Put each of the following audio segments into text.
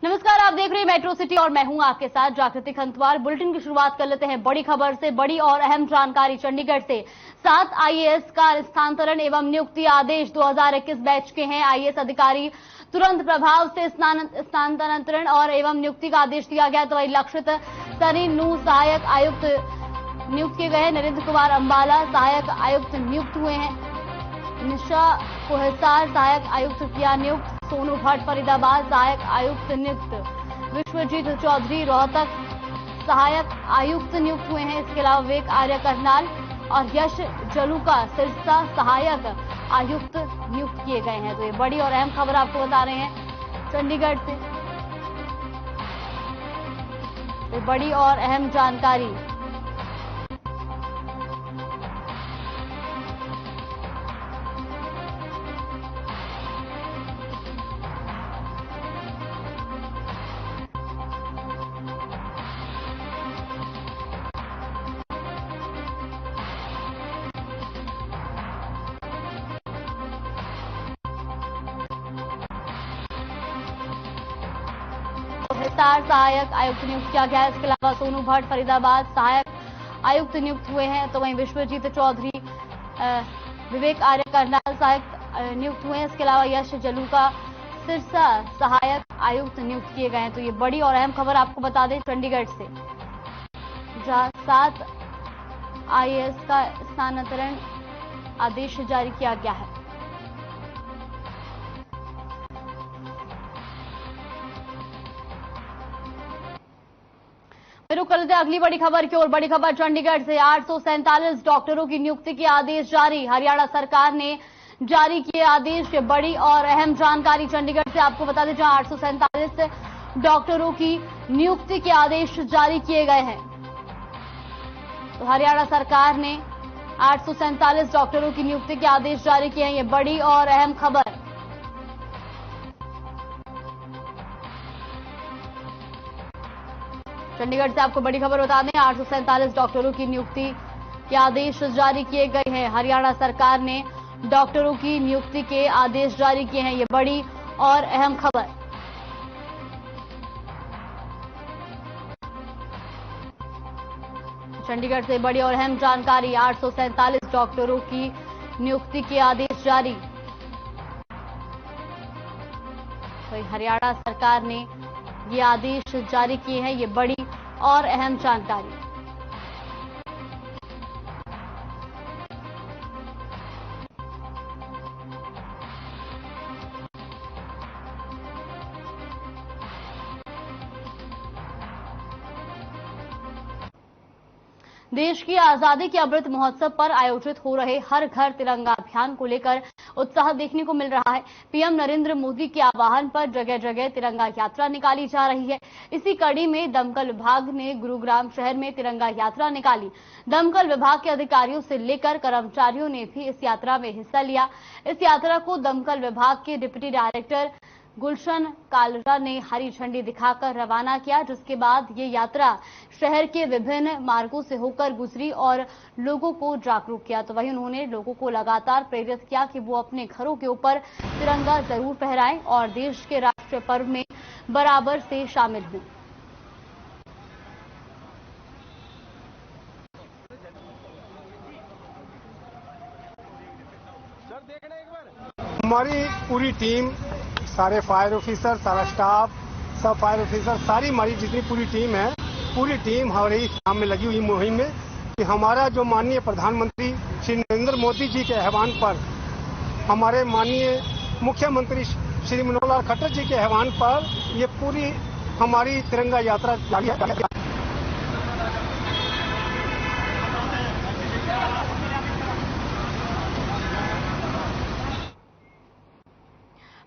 नमस्कार, आप देख रहे हैं मेट्रो सिटी और मैं हूं आपके साथ जागृति खंतवाल। बुलेटिन की शुरुआत कर लेते हैं बड़ी खबर से। बड़ी और अहम जानकारी चंडीगढ़ से। 7 आईएएस का स्थानांतरण एवं नियुक्ति आदेश 2021 बैच के हैं। आईएएस अधिकारी तुरंत प्रभाव से स्थानांतरण और एवं नियुक्ति का आदेश दिया गया। तो वही लक्षित सनी नू सहायक आयुक्त नियुक्त किए गए हैं। नरेंद्र कुमार अंबाला सहायक आयुक्त नियुक्त हुए हैं। निशा कोहसार सहायक आयुक्त किया नियुक्त। सोनू भट्ट फरीदाबाद सहायक आयुक्त नियुक्त। विश्वजीत चौधरी रोहतक सहायक आयुक्त नियुक्त हुए हैं। इसके अलावा विवेक आर्य करनाल और यश जलूका सिरसा सहायक आयुक्त नियुक्त किए गए हैं। तो ये बड़ी और अहम खबर आपको बता रहे हैं चंडीगढ़ से। ये बड़ी और अहम जानकारी। हिसार सहायक आयुक्त नियुक्त किया गया है। इसके अलावा सोनू भट्ट फरीदाबाद सहायक आयुक्त नियुक्त हुए हैं। तो वहीं विश्वजीत चौधरी विवेक आर्य करनाल सहायक नियुक्त हुए हैं। इसके अलावा यश जलूका सिरसा सहायक आयुक्त नियुक्त किए गए हैं। तो ये बड़ी और अहम खबर आपको बता दें चंडीगढ़ से, जहां 7 आईएएस का स्थानांतरण आदेश जारी किया गया है। रुक करते हैं अगली बड़ी खबर की ओर। बड़ी खबर चंडीगढ़ से। 847 डॉक्टरों की नियुक्ति के आदेश जारी। हरियाणा सरकार ने जारी किए आदेश। बड़ी और अहम जानकारी चंडीगढ़ से आपको बता दें, जहां 847 डॉक्टरों की नियुक्ति के आदेश जारी किए गए हैं। तो हरियाणा सरकार ने 847 डॉक्टरों की नियुक्ति के आदेश जारी किए हैं। ये बड़ी और अहम खबर। चंडीगढ़ से आपको बड़ी खबर बता दें, 847 डॉक्टरों की नियुक्ति के आदेश जारी किए गए हैं। हरियाणा सरकार ने डॉक्टरों की नियुक्ति के आदेश जारी किए हैं। ये बड़ी और अहम खबर। चंडीगढ़ से बड़ी और अहम जानकारी। 847 डॉक्टरों की नियुक्ति के आदेश जारी। तो हरियाणा सरकार ने ये आदेश जारी किए हैं। ये बड़ी और अहम जानकारी। देश की आजादी के अमृत महोत्सव पर आयोजित हो रहे हर घर तिरंगा अभियान को लेकर उत्साह देखने को मिल रहा है। पीएम नरेंद्र मोदी के आह्वान पर जगह जगह तिरंगा यात्रा निकाली जा रही है। इसी कड़ी में दमकल विभाग ने गुरुग्राम शहर में तिरंगा यात्रा निकाली। दमकल विभाग के अधिकारियों से लेकर कर्मचारियों ने भी इस यात्रा में हिस्सा लिया। इस यात्रा को दमकल विभाग के डिप्टी डायरेक्टर गुलशन कालरा ने हरी झंडी दिखाकर रवाना किया, जिसके बाद ये यात्रा शहर के विभिन्न मार्गों से होकर गुजरी और लोगों को जागरूक किया। तो वहीं उन्होंने लोगों को लगातार प्रेरित किया कि वो अपने घरों के ऊपर तिरंगा जरूर फहराएं और देश के राष्ट्रीय पर्व में बराबर से शामिल हों। हमारी पूरी टीम, सारे फायर ऑफिसर, सारा स्टाफ, सब फायर ऑफिसर, सारी हमारी जितनी पूरी टीम है, पूरी टीम हमारे काम में लगी हुई मुहिम में कि हमारा जो माननीय प्रधानमंत्री श्री नरेंद्र मोदी जी के आह्वान पर, हमारे माननीय मुख्यमंत्री श्री मनोहर लाल खट्टर जी के आह्वान पर ये पूरी हमारी तिरंगा यात्रा जारी है।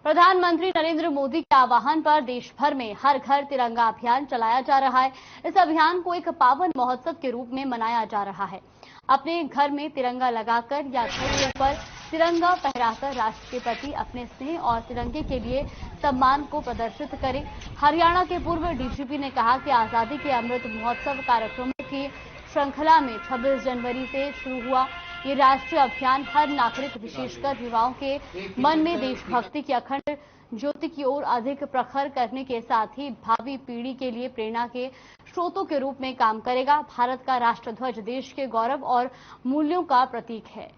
प्रधानमंत्री नरेंद्र मोदी के आह्वान पर देश भर में हर घर तिरंगा अभियान चलाया जा रहा है। इस अभियान को एक पावन महोत्सव के रूप में मनाया जा रहा है। अपने घर में तिरंगा लगाकर या छतों पर तिरंगा फहराकर राष्ट्र के प्रति अपने स्नेह और तिरंगे के लिए सम्मान को प्रदर्शित करें। हरियाणा के पूर्व डीजीपी ने कहा कि आजादी के अमृत महोत्सव कार्यक्रमों की श्रृंखला में 26 जनवरी से शुरू हुआ ये राष्ट्रीय अभियान हर नागरिक, विशेषकर युवाओं के मन में देशभक्ति की अखंड ज्योति की ओर अधिक प्रखर करने के साथ ही भावी पीढ़ी के लिए प्रेरणा के स्रोतों के रूप में काम करेगा। भारत का राष्ट्रध्वज देश के गौरव और मूल्यों का प्रतीक है।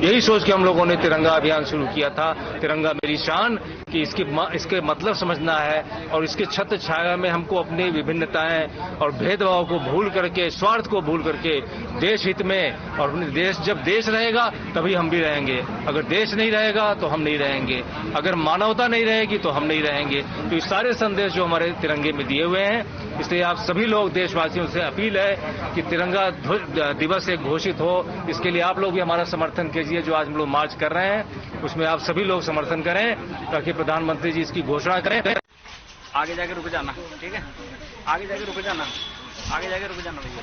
यही सोच के हम लोगों ने तिरंगा अभियान शुरू किया था। तिरंगा मेरी शान कि इसके मतलब समझना है और इसके छत्र छाया में हमको अपनी विभिन्नताएं और भेदभाव को भूल करके, स्वार्थ को भूल करके देश हित में और जब देश रहेगा तभी हम भी रहेंगे। अगर देश नहीं रहेगा तो हम नहीं रहेंगे, अगर मानवता नहीं रहेगी तो हम नहीं रहेंगे। तो ये सारे संदेश जो हमारे तिरंगे में दिए हुए हैं, इसलिए आप सभी लोग देशवासियों से अपील है कि तिरंगा दिवस एक घोषित हो। इसके लिए आप लोग भी हमारा समर्थन कीजिए। जो आज हम लोग मार्च कर रहे हैं उसमें आप सभी लोग समर्थन करें ताकि प्रधानमंत्री जी इसकी घोषणा करें। आगे जाके रुक जाना, ठीक है? आगे जाके रुक जाना, आगे जाके रुक जाना भैया।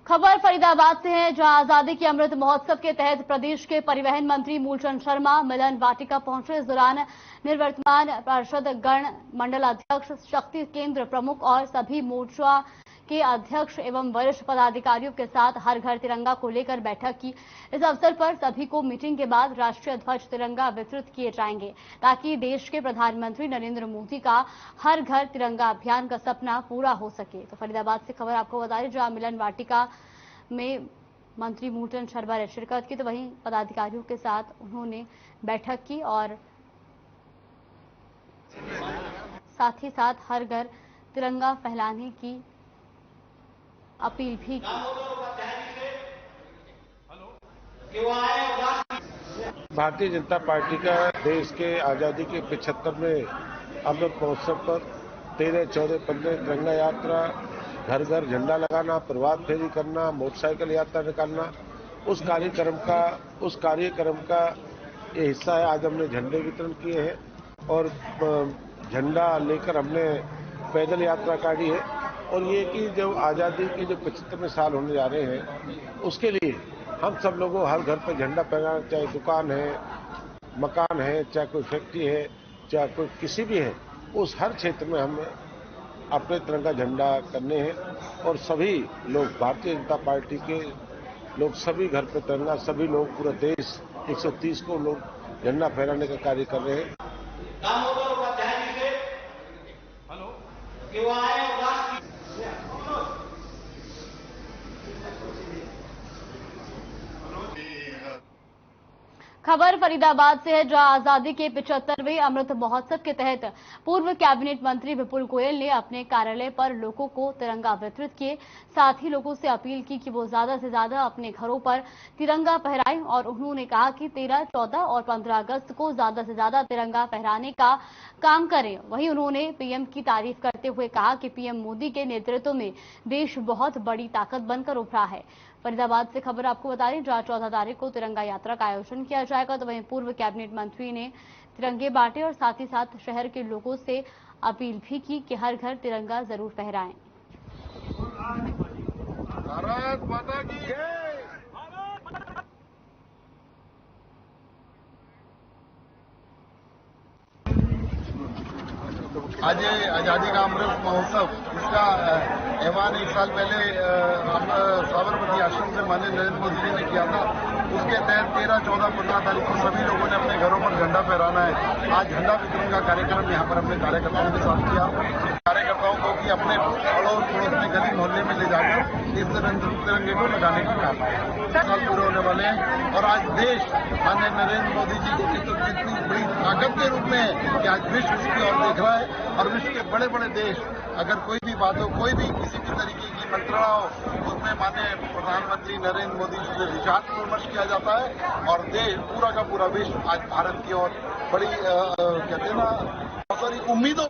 खबर फरीदाबाद से है, जहां आजादी के अमृत महोत्सव के तहत प्रदेश के परिवहन मंत्री मूलचंद शर्मा मिलन वाटिका पहुंचे। इस दौरान निवर्तमान पार्षद गण, मंडल अध्यक्ष, शक्ति केंद्र प्रमुख और सभी मोर्चा के अध्यक्ष एवं वरिष्ठ पदाधिकारियों के साथ हर घर तिरंगा को लेकर बैठक की। इस अवसर पर सभी को मीटिंग के बाद राष्ट्रीय ध्वज तिरंगा वितरित किए जाएंगे ताकि देश के प्रधानमंत्री नरेंद्र मोदी का हर घर तिरंगा अभियान का सपना पूरा हो सके। तो फरीदाबाद से खबर आपको बता दें, जहां मिलन वाटिका में मंत्री मूलचंद शर्मा ने शिरकत की, तो वहीं पदाधिकारियों के साथ उन्होंने बैठक की और साथ ही साथ हर घर तिरंगा फहराने की अपील भी की। भारतीय जनता पार्टी का देश के आजादी के 75वें अमृत महोत्सव पर 13, 14, 15 तिरंगा यात्रा, घर घर झंडा लगाना, प्रभात फेरी करना, मोटरसाइकिल यात्रा निकालना, उस कार्यक्रम का ये हिस्सा है। आज हमने झंडे वितरण किए हैं और झंडा लेकर हमने पैदल यात्रा काटी है। और ये कि जब आजादी के जो 75वें साल होने जा रहे हैं उसके लिए हम सब लोगों हर घर पर झंडा फहराना, चाहे दुकान है, मकान है, चाहे कोई फैक्ट्री है, चाहे कोई किसी भी है, उस हर क्षेत्र में हम अपने तिरंगा झंडा करने हैं। और सभी लोग, भारतीय जनता पार्टी के लोग सभी घर पर तिरंगा, सभी लोग पूरा देश 130 को लोग झंडा फहराने का कार्य कर रहे हैं। खबर फरीदाबाद से है, जहां आजादी के 75वें अमृत महोत्सव के तहत पूर्व कैबिनेट मंत्री विपुल गोयल ने अपने कार्यालय पर लोगों को तिरंगा वितरित किए। साथ ही लोगों से अपील की कि वो ज्यादा से ज्यादा अपने घरों पर तिरंगा फहराएं और उन्होंने कहा कि 13, 14 और 15 अगस्त को ज्यादा से ज्यादा तिरंगा फहराने का काम करें। वहीं उन्होंने पीएम की तारीफ करते हुए कहा कि पीएम मोदी के नेतृत्व में देश बहुत बड़ी ताकत बनकर उभरा है। फरीदाबाद से खबर आपको बता दें, जहां 14 तारीख को तिरंगा यात्रा का आयोजन किया जाएगा, तो वहीं पूर्व कैबिनेट मंत्री ने तिरंगे बांटे और साथ ही साथ शहर के लोगों से अपील भी की कि हर घर तिरंगा जरूर फहराएं। भारत माता की जय। आज आजादी का अमृत महोत्सव, इसका ऐवान 1 साल पहले साबरमती आश्रम से माननीय नरेंद्र मोदी जी ने किया था। उसके तहत 13, 14, 15 तारीख को सभी लोगों ने अपने घरों पर झंडा फहराना है। आज झंडा वितरण का कार्यक्रम यहाँ पर हमने कार्यकर्ताओं के साथ किया। कार्यकर्ताओं को कि अपने पड़ोस में गली मोहल्ले में ले जाकर इस तिरंगे को लगाने का काम है। 10 साल पूरे होने वाले हैं और आज देश माननीय नरेंद्र मोदी जी की कितनी बड़ी ताकत के रूप में है कि आज विश्व उसकी ओर देख रहा है। और विश्व के बड़े बड़े देश, अगर कोई भी बात हो, कोई भी किसी भी तरीके की मंत्रणा हो, उसमें माननीय प्रधानमंत्री नरेंद्र मोदी जी से विचार विमर्श किया जाता है और देश पूरा का पूरा विश्व आज भारत की ओर बड़ी कहते हैं ना, बहुत सारी उम्मीदों।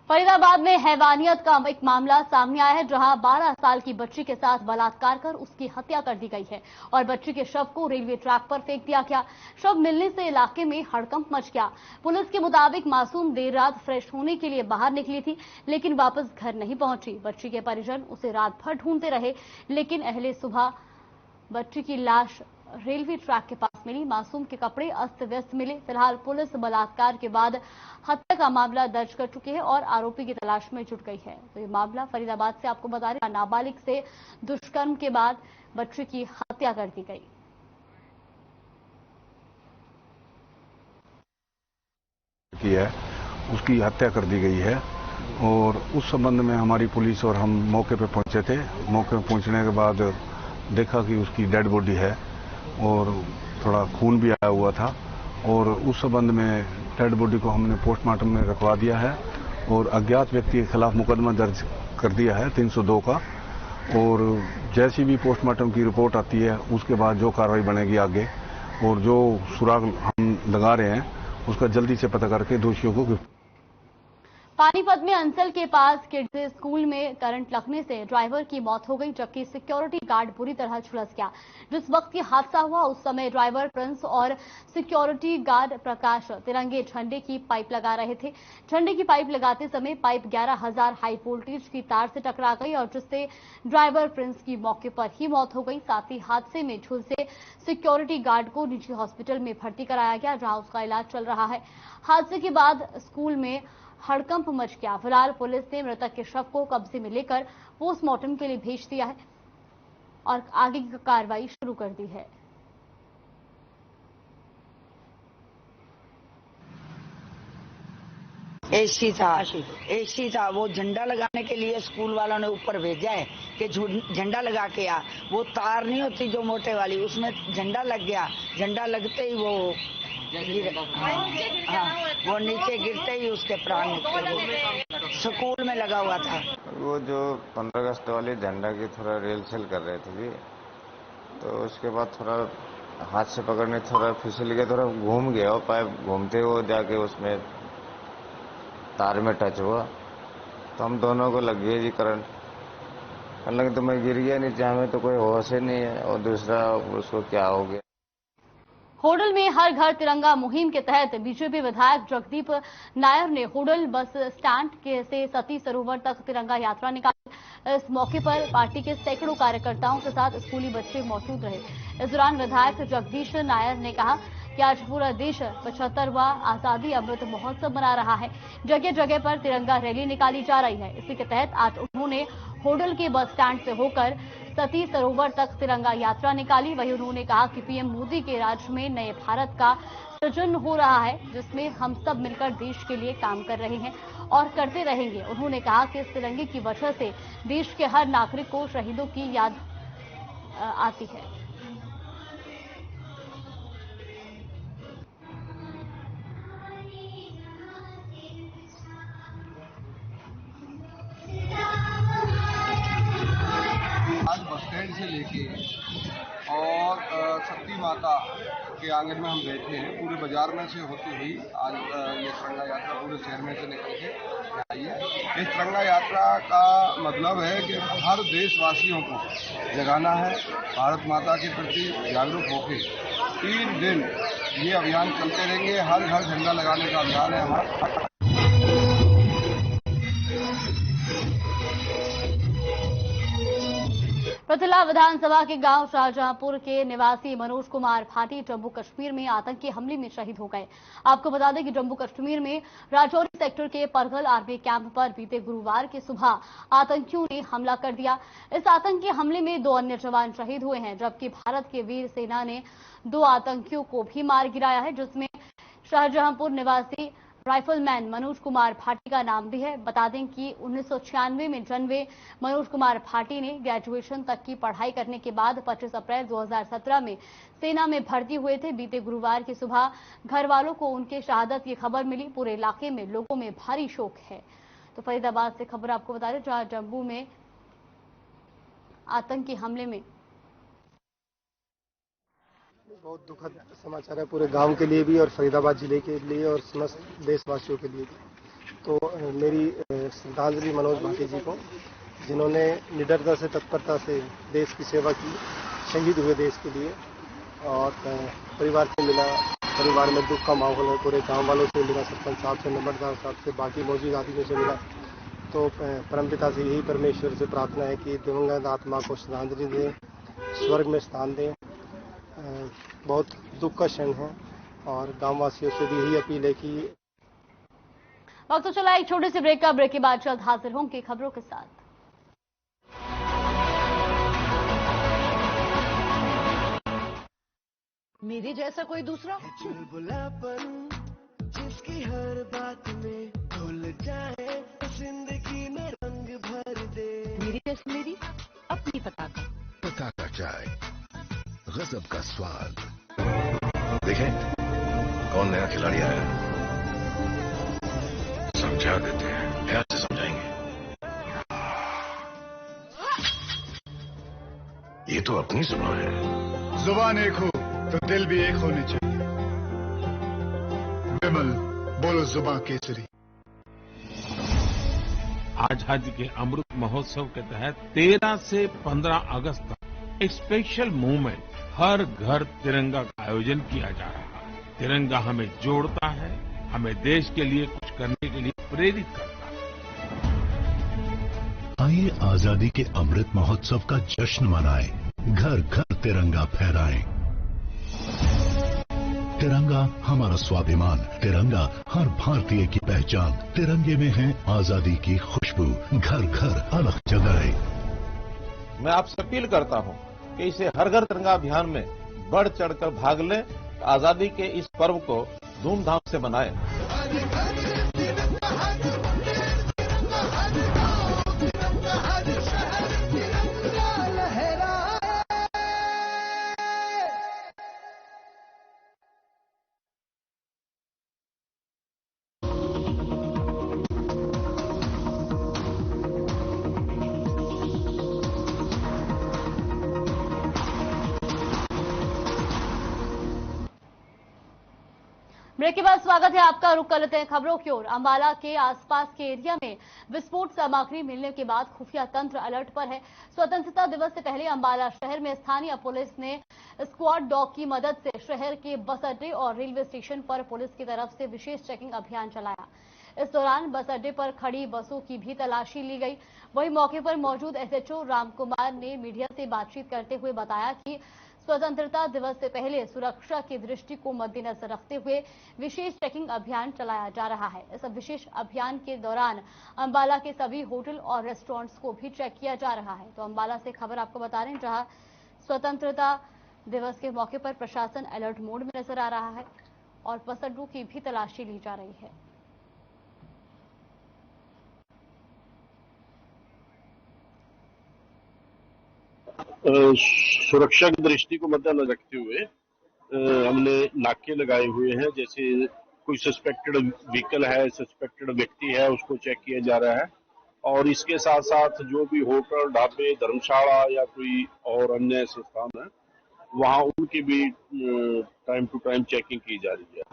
फरीदाबाद में हैवानियत का एक मामला सामने आया है, जहां 12 साल की बच्ची के साथ बलात्कार कर उसकी हत्या कर दी गई है और बच्ची के शव को रेलवे ट्रैक पर फेंक दिया गया। शव मिलने से इलाके में हड़कंप मच गया। पुलिस के मुताबिक मासूम देर रात फ्रेश होने के लिए बाहर निकली थी, लेकिन वापस घर नहीं पहुंची। बच्ची के परिजन उसे रात भर ढूंढते रहे, लेकिन अहले सुबह बच्ची की लाश रेलवे ट्रैक के पास मिली। मासूम के कपड़े अस्त व्यस्त मिले। फिलहाल पुलिस बलात्कार के बाद हत्या का मामला दर्ज कर चुकी है और आरोपी की तलाश में जुट गई है। तो ये मामला फरीदाबाद से आपको बता रहे, नाबालिग से दुष्कर्म के बाद बच्चे की हत्या कर दी गई। है उसकी हत्या कर दी गई है और उस संबंध में हमारी पुलिस और हम मौके पर पहुंचे थे। मौके पर पहुंचने के बाद देखा कि उसकी डेड बॉडी है और थोड़ा खून भी आया हुआ था और उस संबंध में डेड बॉडी को हमने पोस्टमार्टम में रखवा दिया है और अज्ञात व्यक्ति के खिलाफ मुकदमा दर्ज कर दिया है 302 का। और जैसी भी पोस्टमार्टम की रिपोर्ट आती है उसके बाद जो कार्रवाई बनेगी आगे और जो सुराग हम लगा रहे हैं उसका जल्दी से पता करके दोषियों को। पानीपत में अंसल के पास किड्स स्कूल में करंट लगने से ड्राइवर की मौत हो गई, जबकि सिक्योरिटी गार्ड बुरी तरह झुलस गया। जिस वक्त ये हादसा हुआ उस समय ड्राइवर प्रिंस और सिक्योरिटी गार्ड प्रकाश तिरंगे झंडे की पाइप लगा रहे थे। झंडे की पाइप लगाते समय पाइप 11,000 हाई वोल्टेज की तार से टकरा गई और जिससे ड्राइवर प्रिंस की मौके पर ही मौत हो गई। साथ ही हादसे में झुलसे सिक्योरिटी गार्ड को निजी हॉस्पिटल में भर्ती कराया गया, जहां उसका इलाज चल रहा है। हादसे के बाद स्कूल में हड़कंप मच गया। फिलहाल पुलिस ने मृतक के शव को कब्जे में लेकर पोस्टमार्टम के लिए भेज दिया है और आगे की कार्रवाई शुरू कर दी है। एसी था वो झंडा लगाने के लिए स्कूल वालों ने ऊपर भेजा है कि झंडा लगा के आ। वो तार नहीं होती जो मोटे वाली, उसमें झंडा लग गया। झंडा लगते ही वो वो नीचे गिरते ही उसके प्राण निकले। स्कूल में लगा हुआ था। वो जो 15 अगस्त वाले झंडा की थोड़ा रेल छेल कर रहे थे जी, तो उसके बाद थोड़ा हाथ से पकड़ने थोड़ा फिसल गया, थोड़ा घूम गया और पाइप घूमते हुए जाके उसमें तार में टच हुआ तो हम दोनों को लग गया जी करंट। हालांकि तो मैं गिर गया नीचे, हमें तो कोई होश ही नहीं है और दूसरा उसको क्या हो गया। होडल में हर घर तिरंगा मुहिम के तहत बीजेपी विधायक जगदीप नायर ने होडल बस स्टैंड से सती सरोवर तक तिरंगा यात्रा निकाली। इस मौके पर पार्टी के सैकड़ों कार्यकर्ताओं के साथ स्कूली बच्चे मौजूद रहे। इस दौरान विधायक जगदीश नायर ने कहा कि आज पूरा देश 75वां आजादी अमृत महोत्सव मना रहा है। जगह जगह पर तिरंगा रैली निकाली जा रही है। इसी के तहत आज उन्होंने होडल के बस स्टैंड से होकर सती सरोवर तक तिरंगा यात्रा निकाली। वहीं उन्होंने कहा कि पीएम मोदी के राज में नए भारत का सृजन हो रहा है, जिसमें हम सब मिलकर देश के लिए काम कर रहे हैं और करते रहेंगे। उन्होंने कहा कि इस तिरंगे की वजह से देश के हर नागरिक को शहीदों की याद आती है। आज बस स्टैंड से लेके और सती माता के आंगन में हम बैठे हैं। पूरे बाजार में से होती हुई आज ये तिरंगा यात्रा पूरे शहर में से निकल के आई है। इस तिरंगा यात्रा का मतलब है कि हर देशवासियों को जगाना है, भारत माता के प्रति जागरूक होकर 3 दिन ये अभियान चलते रहेंगे। हर घर झंडा लगाने का अभियान है हमारा। पृथला विधानसभा के गांव शाहजहांपुर के निवासी मनोज कुमार भाटी जम्मू कश्मीर में आतंकी हमले में शहीद हो गए। आपको बता दें कि जम्मू कश्मीर में राजौरी सेक्टर के परगल आर्मी कैंप पर बीते गुरुवार की सुबह आतंकियों ने हमला कर दिया। इस आतंकी हमले में 2 अन्य जवान शहीद हुए हैं, जबकि भारत के वीर सेना ने 2 आतंकियों को भी मार गिराया है, जिसमें शाहजहांपुर निवासी राइफलमैन मनोज कुमार भाटी का नाम भी है। बता दें कि 1996 में जन्मे मनोज कुमार भाटी ने ग्रेजुएशन तक की पढ़ाई करने के बाद 25 अप्रैल 2017 में सेना में भर्ती हुए थे। बीते गुरुवार की सुबह घर वालों को उनके शहादत की खबर मिली। पूरे इलाके में लोगों में भारी शोक है। तो फरीदाबाद से खबर आपको बता दें, जहां जम्मू में आतंकी हमले में बहुत दुखद समाचार है पूरे गांव के लिए भी और फरीदाबाद जिले के लिए और समस्त देशवासियों के लिए भी। तो मेरी श्रद्धांजलि मनोज भाटी जी को, जिन्होंने निडरता से तत्परता से देश की सेवा की, शहीद हुए देश के लिए। और परिवार से मिला, परिवार में दुख का माहौल है, पूरे गांव वालों से मिला, सरपंच साहब से, नंबरदार साहब से, बाकी मौजूद आदमियों से मिला। तो परमपिता से यही परमेश्वर से प्रार्थना है कि दिवंगत आत्मा को श्रद्धांजलि दें, स्वर्ग में स्थान दें। बहुत दुख का क्षण है और गांव वासियों से भी यही अपील है कि वक्त तो चला एक छोटे से ब्रेक का। ब्रेक के बाद जल्द हाजिर होंगे खबरों के साथ। मेरे जैसा कोई दूसरा चुलबुलापन जिसकी हर बात में घुल जाए, जिंदगी में रंग भर दे। मेरी जैसी मेरी अपनी पताका चाय, गजब का स्वाद। देखें कौन नया खिलाड़ी आया, समझा देते हैं, ध्यान से समझाएंगे। ये तो अपनी जुबान है। जुबान एक हो तो दिल भी एक होने चाहिए। विमल, बोलो जुबान केसरी। आजादी के अमृत महोत्सव के तहत 13 से 15 अगस्त तक एक स्पेशल मूवमेंट हर घर तिरंगा का आयोजन किया जा रहा है। तिरंगा हमें जोड़ता है, हमें देश के लिए कुछ करने के लिए प्रेरित करता है। आइए आजादी के अमृत महोत्सव का जश्न मनाएं, घर घर तिरंगा फहराएं। तिरंगा हमारा स्वाभिमान, तिरंगा हर भारतीय की पहचान। तिरंगे में है आजादी की खुशबू, घर घर अलग जगह। मैं आपसे अपील करता हूं कि इसे हर घर तिरंगा अभियान में बढ़ चढ़कर भाग लें, आजादी के इस पर्व को धूमधाम से मनाएं। ब्रेक के बाद स्वागत है आपका। रुक कर लेते हैं खबरों की ओर। अंबाला के आसपास के एरिया में विस्फोट सामग्री मिलने के बाद खुफिया तंत्र अलर्ट पर है। स्वतंत्रता दिवस से पहले अंबाला शहर में स्थानीय पुलिस ने स्क्वाड डॉग की मदद से शहर के बस अड्डे और रेलवे स्टेशन पर पुलिस की तरफ से विशेष चेकिंग अभियान चलाया। इस दौरान बस अड्डे पर खड़ी बसों की भी तलाशी ली गई। वहीं मौके पर मौजूद एसएचओ रामकुमार ने मीडिया से बातचीत करते हुए बताया कि स्वतंत्रता दिवस से पहले सुरक्षा की दृष्टि को मद्देनजर रखते हुए विशेष चेकिंग अभियान चलाया जा रहा है। इस विशेष अभियान के दौरान अंबाला के सभी होटल और रेस्टोरेंट्स को भी चेक किया जा रहा है। तो अंबाला से खबर आपको बता रहे हैं, जहां स्वतंत्रता दिवस के मौके पर प्रशासन अलर्ट मोड में नजर आ रहा है और बस अड्डों की भी तलाशी ली जा रही है। सुरक्षा की दृष्टि को मद्देनजर रखते हुए हमने नाके लगाए हुए हैं। जैसे कोई सस्पेक्टेड व्हीकल है, सस्पेक्टेड व्यक्ति है, उसको चेक किया जा रहा है। और इसके साथ साथ जो भी होटल, ढाबे, धर्मशाला या कोई और अन्य संस्थान है, वहां उनकी भी टाइम टू टाइम चेकिंग की जा रही है।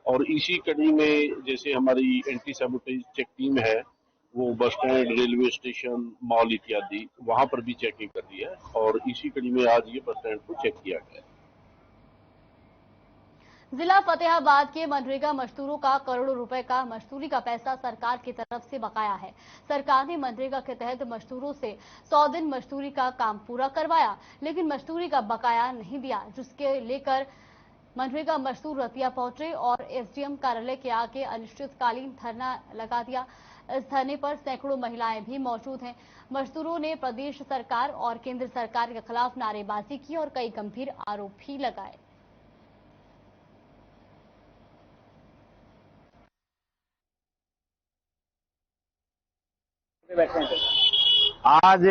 और इसी कड़ी में जैसे हमारी एंटी सैबोटेज चेक टीम है, वो bus stand, railway station, mall इत्यादि वहां पर भी चेकिंग कर दी है। और इसी कड़ी में आज ये बस स्टैंड को चेक किया गया। जिला फतेहाबाद के मनरेगा मजदूरों का करोड़ों रुपए का मजदूरी का पैसा सरकार की तरफ से बकाया है। सरकार ने मनरेगा के तहत मजदूरों से 100 दिन मजदूरी का काम पूरा करवाया, लेकिन मजदूरी का बकाया नहीं दिया, जिसके लेकर मनरेगा मजदूर रतिया पहुंचे और एसडीएम कार्यालय के आगे अनिश्चितकालीन धरना लगा दिया। इस धरने पर सैकड़ों महिलाएं भी मौजूद हैं। मजदूरों ने प्रदेश सरकार और केंद्र सरकार के खिलाफ नारेबाजी की और कई गंभीर आरोप भी लगाए। आज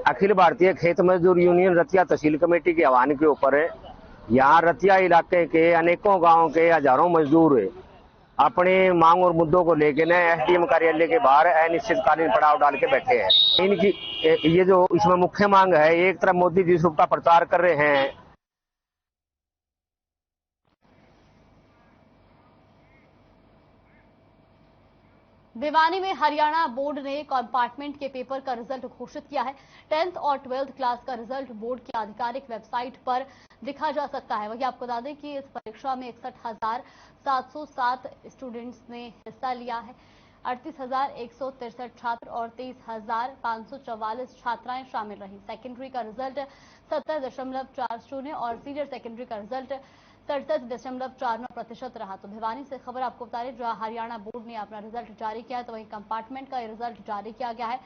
अखिल भारतीय खेत मजदूर यूनियन रतिया तहसील कमेटी के आह्वान के ऊपर यहाँ रतिया इलाके के अनेकों गांवों के हजारों मजदूर अपने मांग और मुद्दों को लेकर न एसडीएम कार्यालय के बाहर अनिश्चितकालीन पड़ाव डाल के बैठे हैं। इनकी ये जो इसमें मुख्य मांग है, एक तरफ मोदी जिस रूप का प्रचार कर रहे हैं, भिवानी में हरियाणा बोर्ड ने कंपार्टमेंट के पेपर का रिजल्ट घोषित किया है। 10th और 12th क्लास का रिजल्ट बोर्ड की आधिकारिक वेबसाइट पर दिखा जा सकता है। वहीं आपको बता दें कि इस परीक्षा में 61,707 स्टूडेंट्स ने हिस्सा लिया है। 38,163 छात्र और 23,544 छात्राएं शामिल रही। सेकेंडरी का रिजल्ट 70.40 और सीनियर सेकेंडरी का रिजल्ट 67.49% रहा। तो भिवानी से खबर आपको बता रहे, जहां हरियाणा बोर्ड ने अपना रिजल्ट जारी किया है, तो वहीं कंपार्टमेंट का रिजल्ट जारी किया गया है।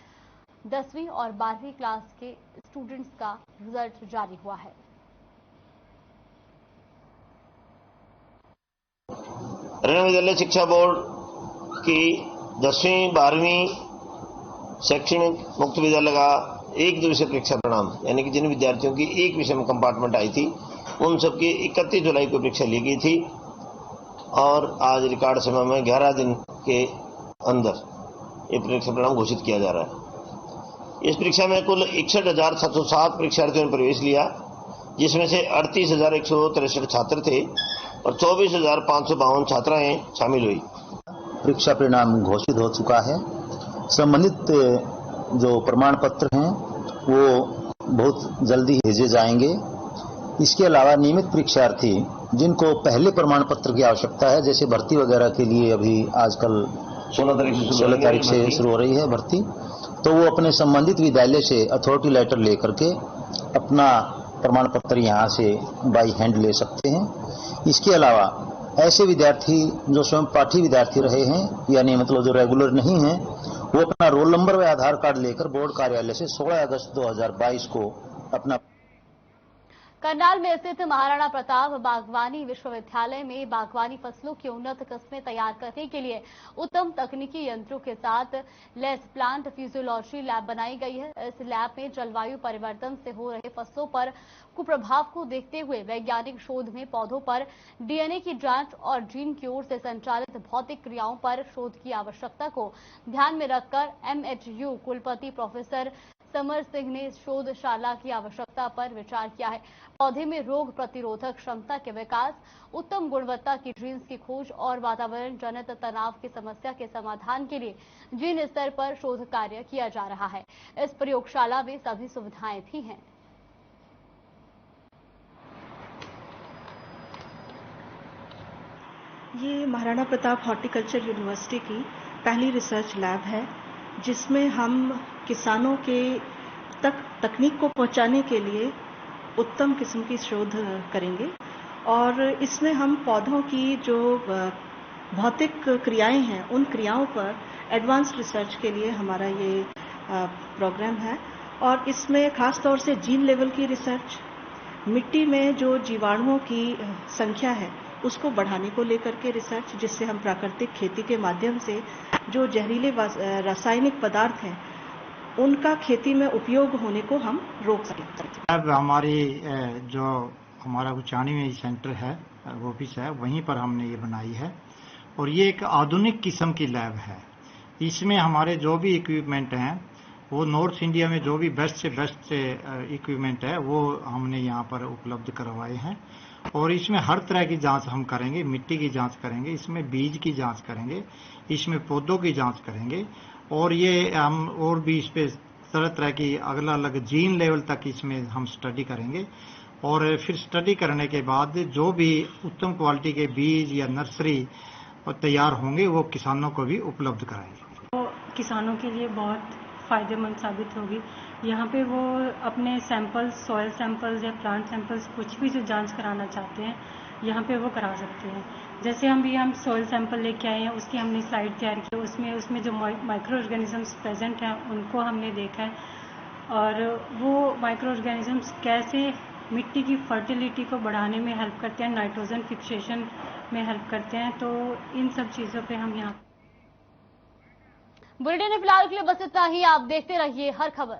10वीं और 12वीं क्लास के स्टूडेंट्स का रिजल्ट जारी हुआ है। हरियाणा विद्यालय शिक्षा बोर्ड की 10वीं 12वीं शैक्षणिक मुक्त विद्यालय का एक दिवसीय परीक्षा परिणाम, यानी कि जिन विद्यार्थियों की एक विषय में कंपार्टमेंट आई थी उन सबकी 31 जुलाई को परीक्षा ली गई थी और आज रिकॉर्ड समय में 11 दिन के अंदर ये परीक्षा परिणाम घोषित किया जा रहा है। इस परीक्षा में कुल 61,707 परीक्षार्थियों ने प्रवेश लिया, जिसमें से 38,163 छात्र थे और 24,552 छात्राएं शामिल हुई। परीक्षा परिणाम घोषित हो चुका है। संबंधित जो प्रमाण पत्र हैं वो बहुत जल्दी भेजे जाएंगे। इसके अलावा नियमित परीक्षार्थी जिनको पहले प्रमाण पत्र की आवश्यकता है, जैसे भर्ती वगैरह के लिए अभी आजकल 16 तारीख से शुरू हो रही है भर्ती, तो वो अपने संबंधित विद्यालय से अथॉरिटी लेटर लेकर के अपना प्रमाण पत्र यहाँ से बाई हैंड ले सकते हैं। इसके अलावा ऐसे विद्यार्थी जो स्वयं पाठी विद्यार्थी रहे हैं, यानी मतलब जो रेगुलर नहीं हैं, वो अपना रोल नंबर व आधार कार्ड लेकर बोर्ड कार्यालय से 16 अगस्त 2022 को अपना। करनाल में स्थित महाराणा प्रताप बागवानी विश्वविद्यालय में बागवानी फसलों की उन्नत किस्में तैयार करने के लिए उत्तम तकनीकी यंत्रों के साथ लैस प्लांट फिजियोलॉजी लैब बनाई गई है। इस लैब में जलवायु परिवर्तन से हो रहे फसलों पर कुप्रभाव को देखते हुए वैज्ञानिक शोध में पौधों पर डीएनए की जांच और जीन की ओर से संचालित भौतिक क्रियाओं पर शोध की आवश्यकता को ध्यान में रखकर MHU कुलपति प्रोफेसर समर सिंह ने शोधशाला की आवश्यकता पर विचार किया है। पौधे में रोग प्रतिरोधक क्षमता के विकास, उत्तम गुणवत्ता की जीन्स की खोज और वातावरण जनित तनाव की समस्या के समाधान के लिए जीन स्तर पर शोध कार्य किया जा रहा है। इस प्रयोगशाला में सभी सुविधाएं भी हैं। ये महाराणा प्रताप हॉर्टिकल्चर यूनिवर्सिटी की पहली रिसर्च लैब है, जिसमें हम किसानों के तक तकनीक को पहुंचाने के लिए उत्तम किस्म की शोध करेंगे और इसमें हम पौधों की जो भौतिक क्रियाएं हैं उन क्रियाओं पर एडवांस रिसर्च के लिए हमारा ये प्रोग्राम है। और इसमें खास तौर से जीन लेवल की रिसर्च, मिट्टी में जो जीवाणुओं की संख्या है उसको बढ़ाने को लेकर के रिसर्च, जिससे हम प्राकृतिक खेती के माध्यम से जो जहरीले रासायनिक पदार्थ हैं उनका खेती में उपयोग होने को हम रोक सकें। अब हमारी जो हमारा उचानी में सेंटर है, ऑफिस है, वहीं पर हमने ये बनाई है और ये एक आधुनिक किस्म की लैब है। इसमें हमारे जो भी इक्विपमेंट हैं वो नॉर्थ इंडिया में जो भी बेस्ट से बेस्ट इक्विपमेंट है वो हमने यहाँ पर उपलब्ध करवाए हैं और इसमें हर तरह की जांच हम करेंगे। मिट्टी की जांच करेंगे, इसमें बीज की जांच करेंगे, इसमें पौधों की जांच करेंगे और ये हम और भी इस पे तरह तरह की अलग अलग जीन लेवल तक इसमें हम स्टडी करेंगे और फिर स्टडी करने के बाद जो भी उत्तम क्वालिटी के बीज या नर्सरी तैयार होंगे वो किसानों को भी उपलब्ध कराएंगे। तो किसानों के लिए बहुत फ़ायदेमंद साबित होगी। यहाँ पे वो अपने सैंपल्स, सॉयल सैंपल्स या प्लांट सैंपल्स कुछ भी जो जांच कराना चाहते हैं यहाँ पे वो करा सकते हैं। जैसे हम सॉयल सैंपल लेके आए हैं, उसकी हमने स्लाइड तैयार की, उसमें जो माइक्रो ऑर्गेनिजम्स प्रेजेंट हैं उनको हमने देखा है और वो माइक्रो ऑर्गेनिजम्स कैसे मिट्टी की फर्टिलिटी को बढ़ाने में हेल्प करते हैं, नाइट्रोजन फिक्सेशन में हेल्प करते हैं। तो इन सब चीज़ों पे हम यहाँ बुलेटिन में फिलहाल के लिए बस इतना ही। आप देखते रहिए हर खबर।